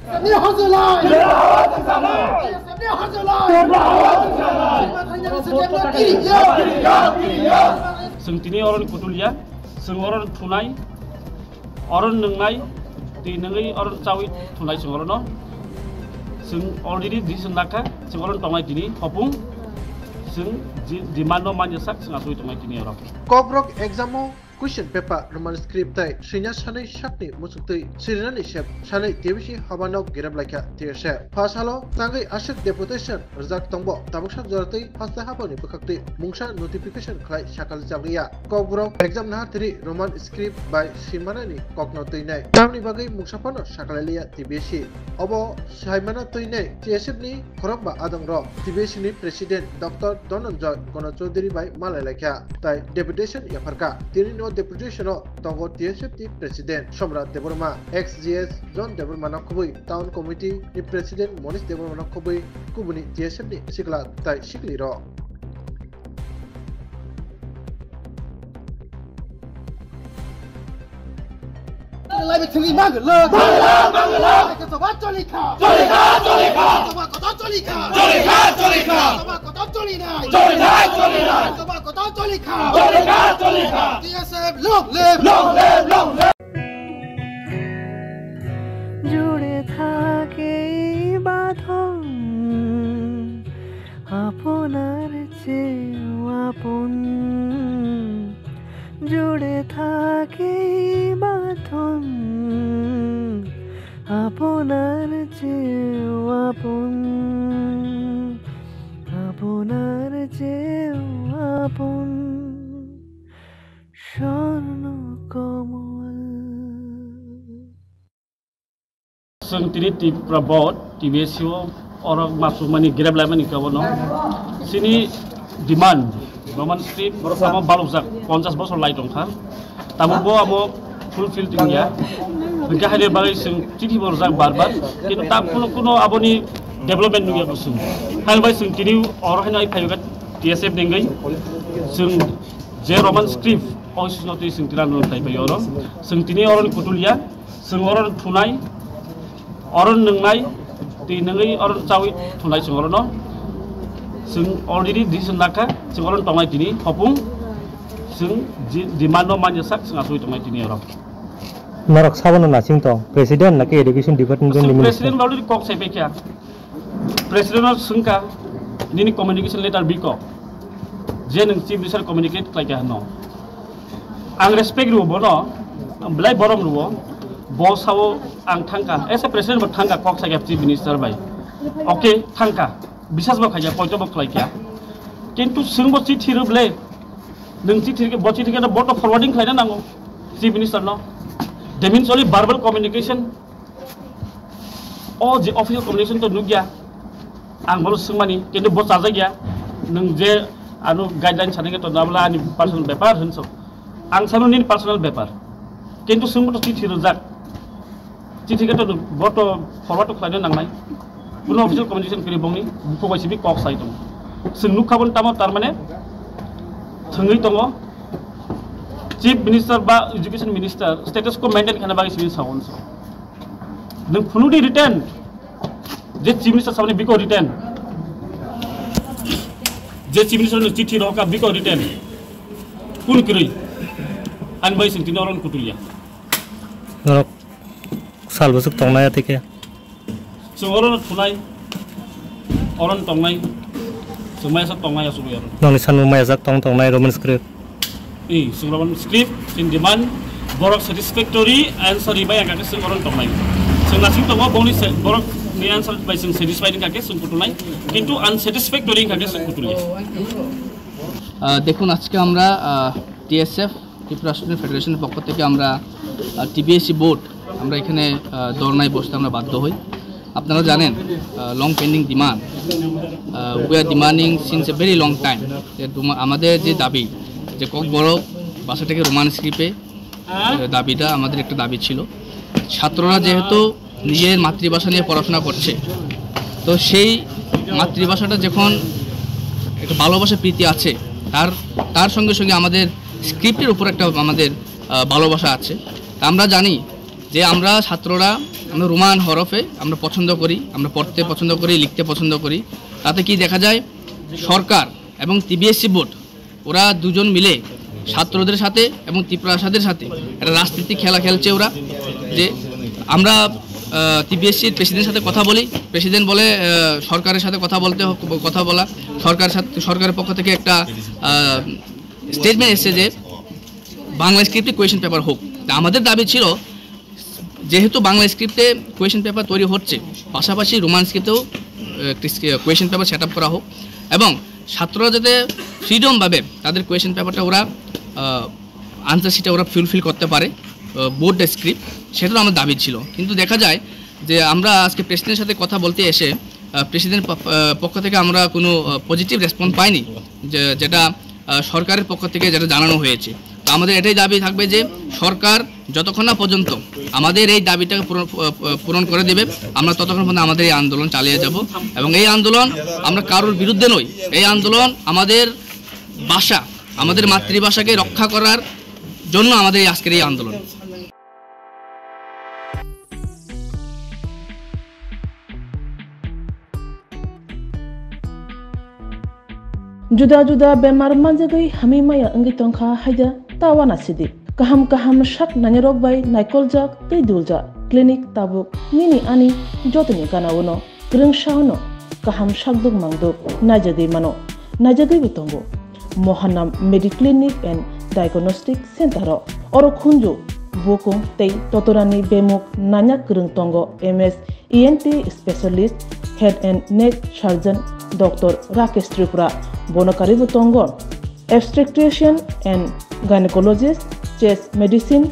जों दिनै अरन कुटुलिया जों अरन थुनाय अरन नोंनाय दै नोङै अरन चावै थुनाय जों अरन जों अलरेडि डिसिसन लाखा जों अरन तंनाय दिनै हपुं जों डिमान्ड मान्य sak जों आसुइ तंनाय दिनै अरन कब्रक एग्जामो Question paper roman script tai Srinya Sanai Shakni Musukti Sirani Shep Sanai Devishi Habanok Gerablaka Tirsha Pasalo Tangai Ashik Deputation Rzak Tombo Tabukshan Zorati Pasta Habani Pukakti Mungsha Notification Klai Shakal Javia Kobrok Exam Nahatri Roman script by Shimanani Kokno Tuinai Tamni Bagai Muksapano Shakalalia Tibeshi Obo Shaimana Tuinai TSFni Koramba Adangro Tibeshini President Dr. Donanjoy Kono Chodiri by Malalaka Tai Deputation Yaparka Tirino Deputation Tongo TSFT President Somrat Deborma XGS John Deborma Nakubui Town Committee ni President Monis Deborma Nakubui Kubuni TSFT Sikla Tai Sikli Ro Lai bị thử mang lơ cái số bắt cho đi khảo số bắt có cho đi khảo số bắt có cho đi này số bắt có cho đi khảo TSF long live জুড়ে থাকে বাঁধন আপনার চেয়েও আপন জুড়ে থাকে বাঁধন আপনার চেয়েও আপন আপনার চেয়েও আপন স্বর্ণ কমল जों दिनै Prabodh TBSU orang masuk mani grab lai mani kabono sini demand roman script sama baluzak 50 bosor lai dongkha tamubo amo fulfill tingya bingka hadir bagai sing cithi borjak barbar kintu ta kuno aboni development nuya kusum hal bai sing tini orang hina phayoga TSF dengai sing je roman script oisis noti sing tiran no tai bayoro sing tini orang kutulia sing orang thunai orang nengai di nengai orang cawi thunai sing orang no sing already decision laka sing orang tongai dini hopung sing demand manja sak sing asui tongai dini orang Marok sabono na sing tong president na ke education department ni president already kok sai pekya president singka nini communication letter biko je nang chief minister communicate klaiga no ang respect ru bono blai borom ru bosao ang thangka ese president bo thangka kok sai chief minister bai okay thangka bisas bo khaja poito bo klaiga kintu singbo chithi ruble nang chithi ke bo chithi ke na boto forwarding khaina nango chief minister no that means only verbal communication all the official communication to nugya ang bolo singmani kintu bo saja gya nang je anu guideline sanenge to nabla ani personal paper hunso ang sanu nin personal paper kintu singbo to chithi rojak chithi ke to boto forward to khaina nangnai puno official communication kiri bongni buko sibi kok sai dong sing nukhabon tamo tar mane thangui tongo chief minister ba education minister status ko maintain khana bagi sibi sawon so nung phunu di return je chief minister sabne biko return je chief minister no chithi roka biko return kun kiri an bai sing tinoron kutulia Marok sal basuk tongnaya tike so oron thunai oron tongnai sumai sa tongnai asu yor nong sanu mai jak tongnai roman script roman script in demand borok satisfactory answer ibai angka sing oron tongnai sing nasing tongo boni borok ni answer bai sing satisfied angka sing kutunai kintu unsatisfactory angka sing kutuli দেখুন আজকে আমরা TSF Tripura student ফেডারেশনের পক্ষ থেকে আমরা TBSC board আমরা এখানে ধর্নায় বসতে আমরা বাধ্য হই আপনারা জানেন long pending demand we are demanding since a very long time আমাদের যে দাবি যে ককবরক ভাষাটাকে রোমান স্ক্রিপ্টে দাবিটা আমাদের একটা দাবি ছিল ছাত্ররা যেহেতু নিজের মাতৃভাষা নিয়ে পড়াশোনা করছে তো সেই মাতৃভাষাটা যখন একটা ভালোবাসা প্রীতি আছে তার সঙ্গে সঙ্গে আমাদের স্ক্রিপ্টের উপর একটা আমাদের ভালোবাসা আছে আমরা জানি যে আমরা ছাত্ররা আমরা রোমান হরফে আমরা পছন্দ করি, আমরা পড়তে পছন্দ করি, লিখতে পছন্দ করি। তাতে কি দেখা যায়, সরকার এবং টিবিএসসি বোর্ড ওরা দুজন মিলে ছাত্রদের সাথে এবং ত্রিপ্রাসাদের সাথে একটা রাজনীতিক খেলা খেলছে ওরা। যে আমরা টিবিএসসির প্রেসিডেন্টের সাথে কথা বলি, প্রেসিডেন্ট বলে সরকারের সাথে কথা বলা, সরকারের পক্ষ থেকে একটা স্টেটমেন্ট এসেছে যে বাংলা স্ক্রিপ্টে কোয়েশ্চেন পেপার হোক। তা আমাদের দাবি ছিল যেহেতু বাংলা স্ক্রিপ্টে কোয়েশ্চেন পেপার তৈরি হচ্ছে, পাশাপাশি রোমান স্ক্রিপ্টেও কোয়েশ্চেন পেপার সেট আপ করা হোক এবং ছাত্ররা যাতে ফ্রিডমভাবে তাদের কোয়েশ্চেন পেপারটা ওরা আনসার শিটে ওরা ফুলফিল করতে পারে বোর্ড স্ক্রিপ্ট, সেটাও আমার দাবি ছিল। কিন্তু দেখা যায় যে আমরা আজকে প্রেসিডেন্টের সাথে কথা বলতে এসে প্রেসিডেন্ট পক্ষ থেকে আমরা কোনো পজিটিভ রেসপন্স পাইনি, যেটা সরকারের পক্ষ থেকে যেটা জানানো হয়েছে। তো আমাদের এটাই দাবি থাকবে যে সরকার যতক্ষণ না পর্যন্ত আমাদের এই দাবিটাকে পূরণ করে দেবে, আমরা ততক্ষণ পর্যন্ত আমাদের এই আন্দোলন চালিয়ে যাব। এবং এই আন্দোলন আমরা কারোর বিরুদ্ধে নই, এই আন্দোলন আমাদের ভাষা, আমাদের মাতৃভাষাকে রক্ষা করার জন্য আমাদের আজকের এই আন্দোলন। Juda-juda bemar manjagai hamimaya anggi tongkha haida tawana sidi kaham shak nanyarok bai naikolja tei dulja klinik tabuk nini ani jotoni kanawono grengshauno kaham shakduk mangduk najadei bitongo Mohanam Mediclinic and Diagnostic Center oro khunju bokong tei totorani bemuk nanyak greng tongo MS ENT specialist head and neck surgeon Dr. Rakesh Tripura Bonakari Butongon, obstetrician and gynecologist, chest medicine,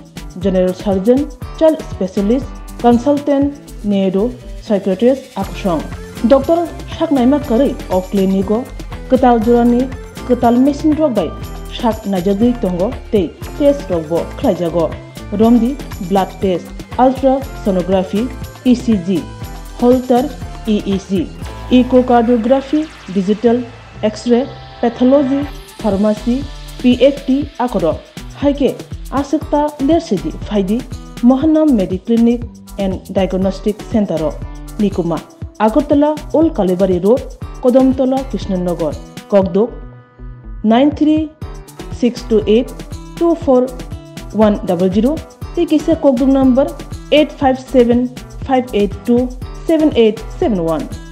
general surgeon, child specialist, consultant, neuro, psychiatrist, aksong. Dr. Shaknaima Kari of Clinico, Ketal Jurani, Ketal Machine Rogai, Shak Najagi Tongo, Te, Test Robo, Klajago, Romdi, blood test, ultrasonography, ECG, Holter, EEG, echocardiography, digital, X-ray, pathology, pharmacy, PFT akoro. Haike asikta lersidi faidi Mohanam Mediclinic and Diagnostic Center Nikuma Agartala Old Kalibari Road, Kodamtola, Krishnanagar, Kogdok 93-628-24100. Tikisa Kogdok number 857-582-7871.